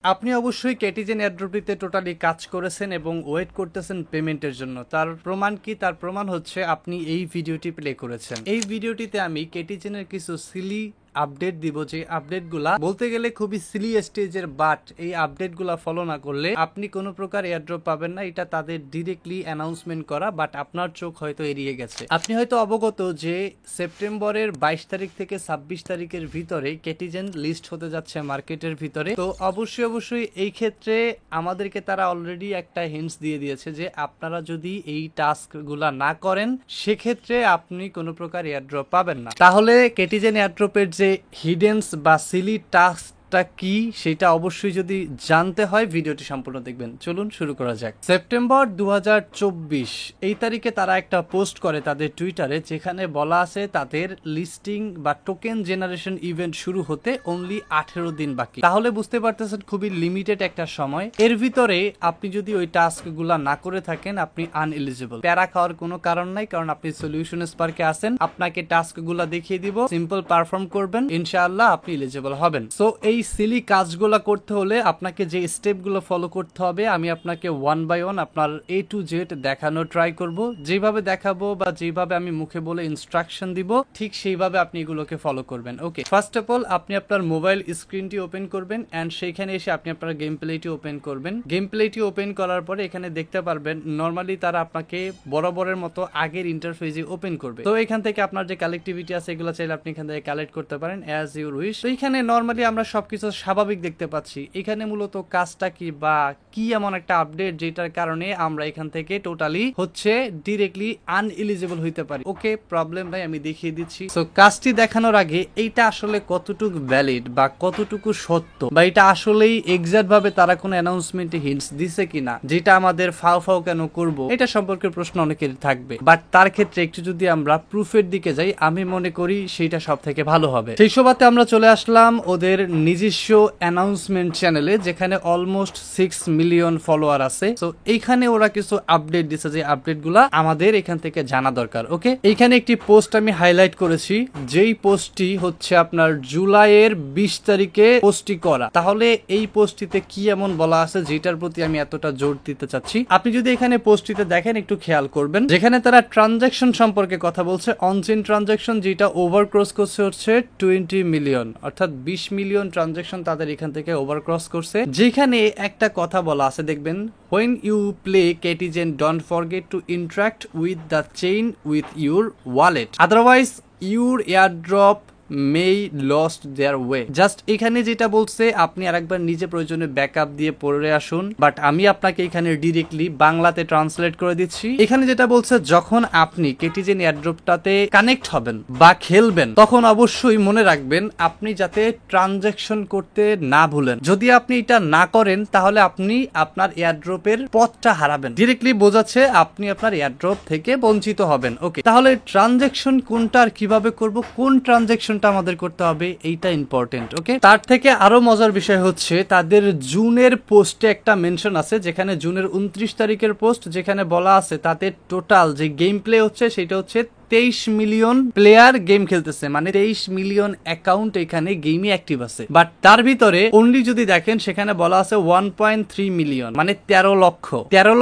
আপনি অবশ্যই কেটিজেন এয়ারড্রপটিতে টোটালি কাজ করেছেন এবং ওয়েট করতেছেন পেমেন্টের জন্য। তার প্রমাণ কি? তার প্রমাণ হচ্ছে আপনি এই ভিডিওটি প্লে করেছেন। এই ভিডিওটিতে আমি কেটিজেনের কিছু সিলি আপডেট দিব, যে আপডেটগুলা বলতে গেলে খুবই সিলি স্টেজের, বাট এই আপডেটগুলা ফলো না করলে আপনি কোনো প্রকার এয়ারড্রপ পাবেন না। এটা তাদের ডিরেক্টলি অ্যানাউন্সমেন্ট করা, বাট আপনার চোখ হয়তো এড়িয়ে গেছে। আপনি হয়তো অবগত যে সেপ্টেম্বরের 22 তারিখ থেকে 26 তারিখের ভিতরে কেটিজেন লিস্ট হতে যাচ্ছে মার্কেটের ভিতরে। তো অবশ্যই এই ক্ষেত্রে আমাদেরকে তারা অলরেডি একটা হিন্টস দিয়ে দিয়েছে যে আপনারা যদি এই টাস্ক গুলা না করেন সেক্ষেত্রে আপনি কোনো প্রকার এয়ারড্রপ পাবেন না। তাহলে কেটিজেন এয়ারড্রপের যে হিডেন্স বা সিলি টাস্কটা কি সেটা অবশ্যই যদি জানতে হয় ভিডিওটি সম্পূর্ণ দেখবেন। চলুন শুরু করা যাক। সেপ্টেম্বর 2024 এই তারিখে তারা একটা পোস্ট করে তাদের টুইটারে, যেখানে বলা আছে তাদের লিস্টিং বা টোকেন জেনারেশন ইভেন্ট শুরু হতে অনলি 18 দিন বাকি। তাহলে বুঝতে পারতেছেন খুবই লিমিটেড একটা সময়। এর ভিতরে আপনি যদি ওই টাস্ক গুলা না করে থাকেন আপনি আনএলিজিবল। প্যারা খাওয়ার কোনো কারণ নাই, কারণ আপনি সলিউশন স্পার্কে আছেন। আপনাকে টাস্ক গুলা দেখিয়ে দিব, সিম্পল পারফর্ম করবেন, ইনশাআল্লাহ আপনি এলিজিবল হবেন। সো এই সিলি কাজগুলা করতে হলে আপনাকে যে স্টেপগুলো ফলো করতে হবে আমি আপনাকে ওয়ান বাই ওয়ান আপনার A to Z দেখানো ট্রাই করব। যেভাবে দেখাবো বা যেভাবে আমি মুখে বলে ইনস্ট্রাকশন দিব ঠিক সেইভাবে আপনি এগুলোকে ফলো করবেন। ওকে, ফার্স্ট অফ অল আপনি আপনার মোবাইল স্ক্রিনটি ওপেন করবেন এন্ড সেইখানে এসে আপনি আপনার গেম প্লেটি ওপেন করবেন। গেম প্লেটি ওপেন করার পরে এখানে দেখতে পারবেন নরমালি তারা আপনাকে বরাবরের মতো আগের ইন্টারফেসে ওপেন করবে। তো এখান থেকে আপনার যে কালেক্টিভিটি আছে এগুলো চাইলে আপনি এখান থেকে কালেক্ট করতে পারেন অ্যাজ ইউর উইশ। তো এখানে নরমালি আমরা সবকিছু স্বাভাবিক দেখতে পাচ্ছি। এখানে মূলত কাজটা কি বা কি এমন একটা আপডেট যেটার কারণে আমরা এখান থেকে টোটালি হচ্ছে ডিরেক্টলি আনএলিজিবল হইতে পারি। ওকে, প্রবলেম নাই, আমি দেখিয়ে দিচ্ছি। সো কাজটি দেখানোর আগে এইটা আসলে কতটুকু ভ্যালিড বা কতটুকু সত্য বা এটা আসলেই এক্সাক্ট ভাবে তারা কোনো অ্যানাউন্সমেন্টে হিন্টস দিছে কিনা, যেটা আমাদের ফাও কেন করব, এটা সম্পর্কে প্রশ্ন অনেকের থাকবে। বাট তার ক্ষেত্রে একটু যদি আমরা প্রুফের দিকে যাই আমি মনে করি সেইটা সব থেকে ভালো হবে। সেই সুবাদে আমরা চলে আসলাম ওদের নিজস্ব অ্যানাউন্সমেন্ট চ্যানেলে, যেখানে অলমোস্ট 6 মিলিয়ন ফলোয়ার আছে। তো এইখানে ওরা কিছু আপডেট দিছে, যে আপডেট গুলা আমাদের এখান থেকে জানা দরকার। ওকে, এইখানে একটি পোস্ট আমি হাইলাইট করেছি, যেই পোস্টটি হচ্ছে আপনার জুলাইয়ের 20 তারিখে পোস্টটি করা। তাহলে এই পোস্টটিতে কি এমন বলা আছে যেটার প্রতি আমি এতটা জোর দিতে চাচ্ছি? আপনি যদি এখানে পোস্টটিতে দেখেন একটু খেয়াল করবেন, যেখানে তারা ট্রানজাকশন সম্পর্কে কথা বলছে, অনচেইন ট্রানজাকশন যেটা ওভারক্রস করছে হচ্ছে 20 মিলিয়ন, অর্থাৎ 20 মিলিয়ন ট্রানজাকশন তাদের এখান থেকে ওভারক্রস করছে। যেখানে একটা কথা বলা আছে দেখবেন, when you play Ketigen don't forget to interact with the chain with your wallet, otherwise your airdrop may lost their way. Just এখানে যেটা বলছে আপনি আরেকবার নিজে প্রয়োজনে ব্যাকআপ দিয়ে পড়ে আসুন, বাট আমি আপনাকে এখানে ডিরেক্টলি বাংলাতে ট্রান্সলেট করে দিচ্ছি। এখানে যেটা বলছে, যখন আপনি কেটিজেন এয়ারড্রপটাতে কানেক্ট হবেন বা খেলবেন তখন অবশ্যই মনে রাখবেন আপনি যাতে ট্রানজাকশন করতে না ভুলেন। যদি আপনি এটা না করেন তাহলে আপনি আপনার এয়ারড্রপের পথটা হারাবেন। ডিরেক্টলি বোঝাচ্ছে আপনি আপনার এয়ারড্রপ থেকে বঞ্চিত হবেন। ওকে, তাহলে ট্রানজাকশন কোনটা আর কিভাবে করব, কোন ট্রানজাকশন আমাদের করতে হবে, এইটা ইম্পর্টেন্ট। ওকে, তার থেকে আরো মজার বিষয় হচ্ছে তাদের জুনের পোস্টে একটা মেনশন আছে, যেখানে জুনের 29 তারিখের পোস্ট, যেখানে বলা আছে তাদের টোটাল যে গেম প্লে হচ্ছে সেটা হচ্ছে 23 মিলিয়ন প্লেয়ার গেম খেলতেছে, মানে 23 মিলিয়ন অ্যাকাউন্ট এখানে গেমে অ্যাক্টিভ আছে। বাট তার ভিতরে অনলি যদি দেখেন সেখানে বলা আছে 1.3 মিলিয়ন, মানে 13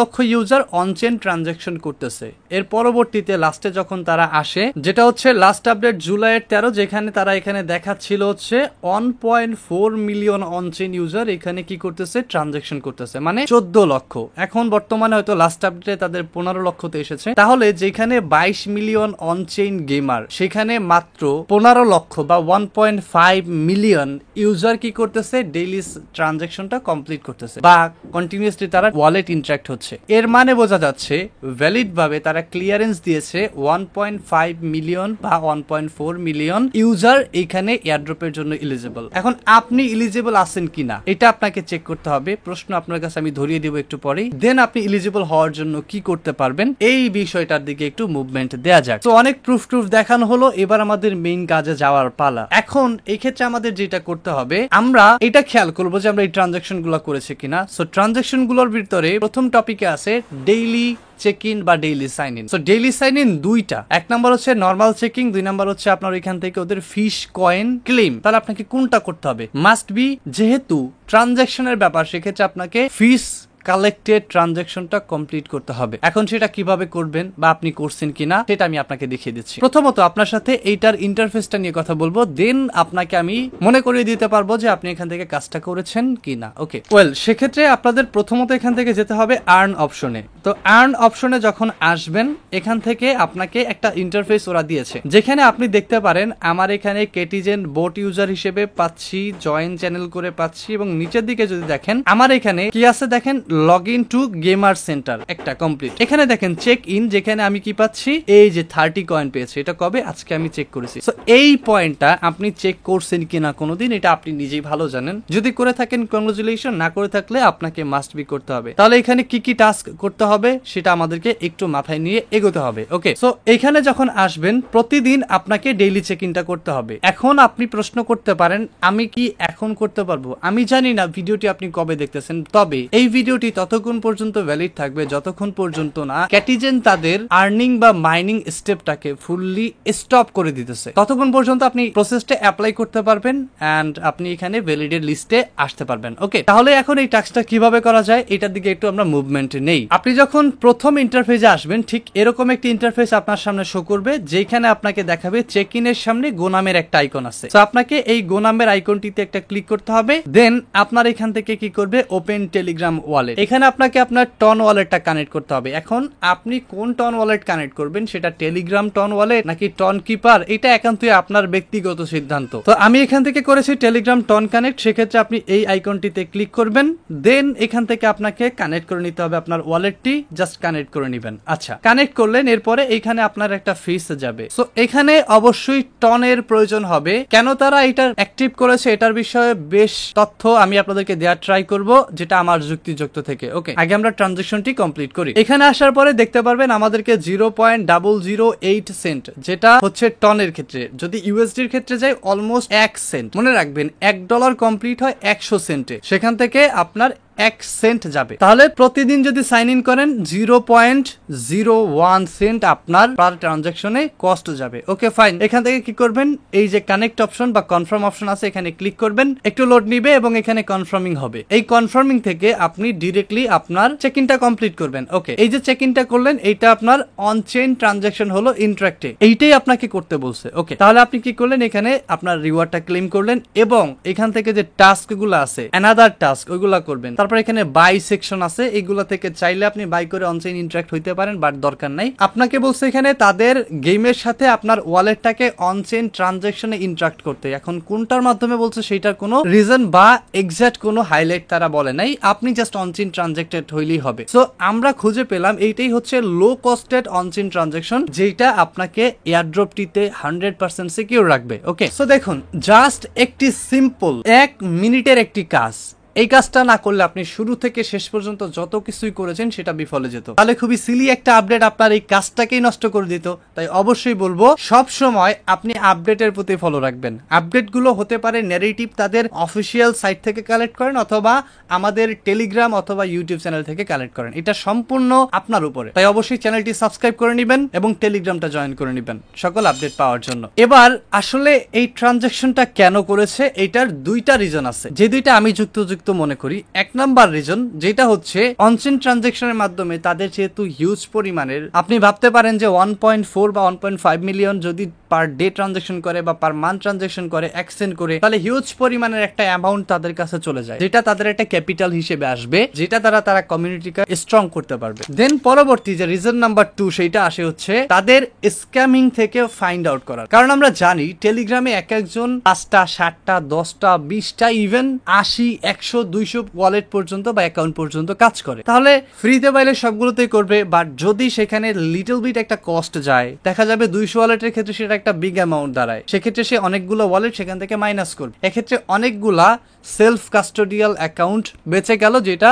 লক্ষ ইউজার অনচেন ট্রানজাকশন করতেছে। এর পরবর্তীতে লাস্টে যখন তারা আসে, যেটা হচ্ছে লাস্ট আপডেট জুলাইয়ের 13, যেখানে তারা এখানে দেখাচ্ছিল হচ্ছে 1.4 মিলিয়ন অনচেন ইউজার এখানে কি করতেছে, ট্রানজাকশন করতেছে, মানে 14 লক্ষ। এখন বর্তমানে হয়তো লাস্ট আপডেটে তাদের 15 লক্ষতে এসেছে। তাহলে যেখানে 22 মিলিয়ন অনচেইন গেমার, সেখানে মাত্র 15 লক্ষ বা 1.5 মিলিয়ন ইউজার কি করতেছে, ডেইলি ট্রানজাকশনটা কমপ্লিট করতেছে বা কন্টিনিউয়াসলি তারা ওয়ালেট ইন্টারঅ্যাক্ট হচ্ছে। এর মানে বোঝা যাচ্ছে ভ্যালিড ভাবে তারা ক্লিয়ারেন্স দিয়েছে 1.5 মিলিয়ন বা 1.4 মিলিয়ন ইউজার এখানে এয়ারড্রপের জন্য এলিজিবল। এখন আপনি এলিজিবল আছেন কিনা এটা আপনাকে চেক করতে হবে। প্রশ্ন আপনার কাছে আমি ধরিয়ে দিব একটু পরেই। দেন আপনি এলিজিবল হওয়ার জন্য কি করতে পারবেন এই বিষয়টার দিকে একটু মুভমেন্ট দেয়া যাক। তো অনেক প্রুফ দেখানো হলো, এবার আমাদের মেইন কাজে যাওয়ার পালা। এখন এই ক্ষেত্রে আমাদের যেটা করতে হবে, আমরা এটা খেয়াল করবো যে আমরা এই ট্রানজাকশন গুলো করেছি কিনা। সো ট্রানজাকশন গুলোর ভিতরে প্রথম টপিকে আছে ডেইলি চেক ইন বা daily sign in. So daily sign in দুইটা, এক নাম্বার হচ্ছে নর্মাল চেকিং, দুই নাম্বার হচ্ছে আপনার এখান থেকে ওদের ফিশ কয়েন ক্লেম। তাহলে আপনাকে কোনটা করতে হবে? মাস্ট বি, যেহেতু ট্রানজাকশনের ব্যাপার সেক্ষেত্রে আপনাকে ফিশ কালেক্টেড ট্রানজাকশনটা কমপ্লিট করতে হবে। এখন সেটা কিভাবে করবেন বা আপনি করছেন কিনা সেটা আমি আপনাকে দেখিয়ে দিচ্ছি। প্রথমত আপনার সাথে এইটার ইন্টারফেসটা নিয়ে কথা বলবো, দেন আপনাকে আমি মনে করিয়ে দিতে পারবো যে আপনি এখান থেকে কাজটা করেছেন কিনা। ওকে, ওয়েল সেক্ষেত্রে আপনাদের প্রথমত এখান থেকে যেতে হবে আর্ন অপশনে। তো আর্ন অপশনে যখন আসবেন, এখান থেকে আপনাকে একটা ইন্টারফেস ওরা দিয়েছে, যেখানে আপনি দেখতে পারেন আমার এখানে কেটিজেন বোট ইউজার হিসেবে পাচ্ছি, জয়েন চ্যানেল করে পাচ্ছি, এবং নিচের দিকে যদি দেখেন আমার এখানে কি আছে দেখেন, log in to gamer center একটা কমপ্লিট। এখানে দেখেন চেক ইন, যেখানে আমি কি পাচ্ছি, এই যে 30 কয়েন পেয়েছি। এটা কবে? আজকে আমি চেক করেছি। সো এই পয়েন্টটা আপনি চেক করছেন কিনা কোনোদিন, এটা আপনি নিজেই ভালো জানেন। যদি করে থাকেন কংগ্রাচুলেশন, না করে থাকলে আপনাকে মাস্ট বি করতে হবে। তাহলে এখানে কি কি টাস্ক করতে হবে সেটা আমাদেরকে একটু মাথায় নিয়ে এগোতে হবে। ওকে, সো এখানে যখন আসবেন প্রতিদিন আপনাকে ডেইলি চেক ইনটা করতে হবে। এখন আপনি প্রশ্ন করতে পারেন আমি কি এখন করতে পারবো? আমি জানি না ভিডিওটি আপনি কবে দেখতেছেন, তবে এই ভিডিওটি ততক্ষণ পর্যন্ত ভ্যালিড থাকবে যতক্ষণ পর্যন্ত না ক্যাটিজেন তাদের আর্নিং বা মাইনিং স্টেপটাকে ফুললি স্টপ করে দিতেছে। ততক্ষণ পর্যন্ত আপনি প্রসেসটা অ্যাপ্লাই করতে পারবেন এন্ড আপনি এখানে ভ্যালিডের লিস্টে আসতে পারবেন। ওকে, তাহলে এখন এই টাস্কটা কিভাবে করা যায় এটার দিকে একটু আমরা মুভমেন্ট নেই। আপনি যখন প্রথম ইন্টারফেসে আসবেন, ঠিক এরকম একটি ইন্টারফেস আপনার সামনে শো করবে, যেখানে আপনাকে দেখাবে চেক ইনের সামনে গোনামের একটা আইকন আছে। তো আপনাকে এই গোনামের আইকনটিতে একটা ক্লিক করতে হবে, দেন আপনার এখান থেকে কি করবে, ওপেন টেলিগ্রাম ওয়ালেট। এখানে আপনাকে আপনার টন ওয়ালেটটা কানেক্ট করতে হবে। এখন আপনি কোন টন ওয়ালেট কানেক্ট করবেন, সেটা টেলিগ্রাম টন ওয়ালেট নাকি টন কিপার, এটা একান্তই আপনার ব্যক্তিগত সিদ্ধান্ত। তো আমি এখান থেকে করেছি টেলিগ্রাম টন কানেক্ট। সেক্ষেত্রে আপনি এই আইকনটিতে ক্লিক করবেন, দেন এখান থেকে আপনাকে কানেক্ট করে নিতে হবে আপনার ওয়ালেটটি। জাস্ট কানেক্ট করে নিবেন। আচ্ছা, কানেক্ট করলেন, এরপরে এখানে আপনার একটা ফিস যাবে। সো এখানে অবশ্যই টনের প্রয়োজন হবে। কেন তারা এটা অ্যাক্টিভ করেছে এটার বিষয়ে বেশ তথ্য আমি আপনাদেরকে দেওয়ার ট্রাই করব, যেটা আমার যুক্তিযুক্ত থেকে। ওকে, আগে আমরা ট্রানজাকশনটি কমপ্লিট করি। এখানে আসার পরে দেখতে পারবেন আমাদেরকে 0.008 সেন্ট, যেটা হচ্ছে টনের ক্ষেত্রে। যদি ইউএসডির ক্ষেত্রে যায় অলমোস্ট 1 সেন্ট। মনে রাখবেন $1 কমপ্লিট হয় 100 সেন্টে, সেখান থেকে আপনার 1 সেন্ট যাবে। তাহলে প্রতিদিন যদি সাইন ইন করেন 0.01 সেন্ট আপনার পার ট্রানজাকশনে কস্ট যাবে। ওকে ফাইন, এখান থেকে কি করবেন, এই যে কানেক্ট অপশন বা কনফার্ম অপশন আছে এখানে ক্লিক করবেন, একটু লোড নিবে এবং এখানে কনফার্মিং হবে। এই কনফার্মিং থেকে আপনি ডিরেক্টলি আপনার চেক ইনটা কমপ্লিট করবেন। ওকে, এই যে চেক ইনটা করলেন, এইটা আপনার অন চেইন ট্রানজাকশন হলো ইন্টারাক্টে, এইটাই আপনাকে করতে বলছে। ওকে, তাহলে আপনি কি করলেন, এখানে আপনার রিওয়ার্ডটা ক্লেম করলেন এবং এখান থেকে যে টাস্ক গুলো আছে অ্যানাদার টাস্ক ওইগুলা করবেন। তারপর এখানে বাই সেকশন আছে, এগুলা থেকে চাইলে আপনি বাই করে অনচেইন ইন্টারাক্ট হইতে পারেন, বাট দরকার নাই। আপনাকে বলছে এখানে তাদের গেমের সাথে আপনার ওয়ালেটটাকে অনচেইন ট্রানজাকশনে ইন্টারাক্ট করতে। এখন কোনটার মাধ্যমে বলছে সেটার কোনো রিজন বা এক্সাক্ট কোনো হাইলাইট তারা বলে নাই, আপনি জাস্ট অনচেইন ট্রানজাক্টেড হইলেই হবে। সো আমরা খুঁজে পেলাম এইটাই হচ্ছে লো কস্টেড অনচেইন ট্রানজাকশন, যেটা আপনাকে এয়ারড্রপটিতে 100% সিকিউর রাখবে। ওকে, সো দেখুন জাস্ট একটি সিম্পল 1 মিনিটের একটি কাজ। এই কাজটা না করলে আপনি শুরু থেকে শেষ পর্যন্ত যত কিছুই করেছেন সেটা বিফলে যেত। তাহলে খুবই সিলি একটা আপডেট আপনার এই কাজটাকেই নষ্ট করে দিত। তাই অবশ্যই বলবো সব সময় আপনি আপডেটের প্রতি ফলো রাখবেন। আপডেট গুলো হতে পারে ন্যারেটিভ তাদের অফিসিয়াল সাইট থেকে কালেক্ট করেন, অথবা আমাদের টেলিগ্রাম অথবা ইউটিউব চ্যানেল থেকে কালেক্ট করেন। এটা সম্পূর্ণ আপনার উপরে। তাই অবশ্যই চ্যানেলটি সাবস্ক্রাইব করে নেবেন এবং টেলিগ্রামটা জয়েন করে নেবেন সকল আপডেট পাওয়ার জন্য। এবার আসলে এই ট্রানজাকশনটা কেন করেছে, এটার দুইটা রিজন আছে, যে দুইটা আমি যুক্ত মনে করি। 1 নাম্বার রিজন যেটা হচ্ছে অনচেইন ট্রানজাকশনের মাধ্যমে তাদের যেহেতু হিউজ পরিমাণের, আপনি ভাবতে পারেন যে 1.4 বা 1.5 মিলিয়ন যদি পার ডে ট্রানজাকশন করে বা পার মান্থ ট্রানজাকশন করে, এক্সটেন্ড করে, তাহলে হিউজ পরিমাণের একটা অ্যামাউন্ট তাদের কাছে চলে যায়, যেটা তাদের একটা ক্যাপিটাল হিসেবে আসবে, যেটা তারা কমিউনিটিকে স্ট্রং করতে পারবে। দেন পরবর্তী যে রিজন নাম্বার 2 সেইটা আসে হচ্ছে তাদের স্ক্যামিং থেকে ফাইন্ড আউট করার। কারণ আমরা জানি টেলিগ্রামে এক একজন 5টা 7টা 10টা 20টা ইভেন 80 100 200 ওয়ালেট পর্যন্ত বা অ্যাকাউন্ট পর্যন্ত কাজ করে। তাহলে ফ্রিতে পাইলে সবগুলোতেই করবে, বাট যদি সেখানে লিটল বিট একটা কস্ট যায়, দেখা যাবে 200 ওয়ালেটের ক্ষেত্রে সেটা একটা বিগ অ্যামাউন্ট দাঁড়ায়, সেক্ষেত্রে সে অনেকগুলো ওয়ালেট সেখান থেকে মাইনাস করবে। এক্ষেত্রে অনেকগুলা সেলফ কাস্টোডিয়াল অ্যাকাউন্ট বেঁচে গেল, যেটা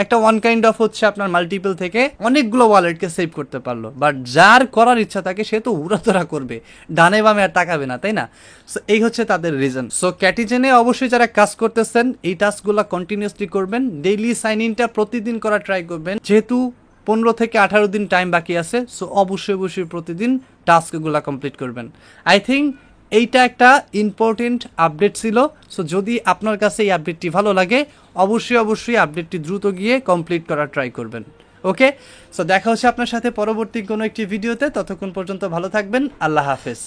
একটা ওয়ান কাইন্ড অফ হচ্ছে আপনার মাল্টিপল থেকে অনেকগুলো ওয়ালেটকে সেভ করতে পারলো। বাট যার করার ইচ্ছা থাকে সে তো উড়াতোরা করবে, ডানে বামে আর তাকাবে না, তাই না? সো এই হচ্ছে তাদের রিজন। সো ক্যাটিজেনে অবশ্যই যারা কাজ করতেছেন এই টাস্কগুলো কন্টিনিউসলি করবেন, ডেইলি সাইন ইনটা প্রতিদিন করা ট্রাই করবেন, যেহেতু 15 থেকে 18 দিন টাইম বাকি আছে। সো অবশ্যই প্রতিদিন টাস্কগুলো কমপ্লিট করবেন। আই থিঙ্ক এইটা একটা ইম্পর্টেন্ট আপডেট ছিল। সো যদি আপনার কাছে এই আপডেটটি ভালো লাগে অবশ্যই আপডেটটি দ্রুত গিয়ে কমপ্লিট করার ট্রাই করবেন। ওকে, সো দেখা হচ্ছে আপনার সাথে পরবর্তী কোনো একটি ভিডিওতে। ততক্ষণ পর্যন্ত ভালো থাকবেন। আল্লাহ হাফেজ।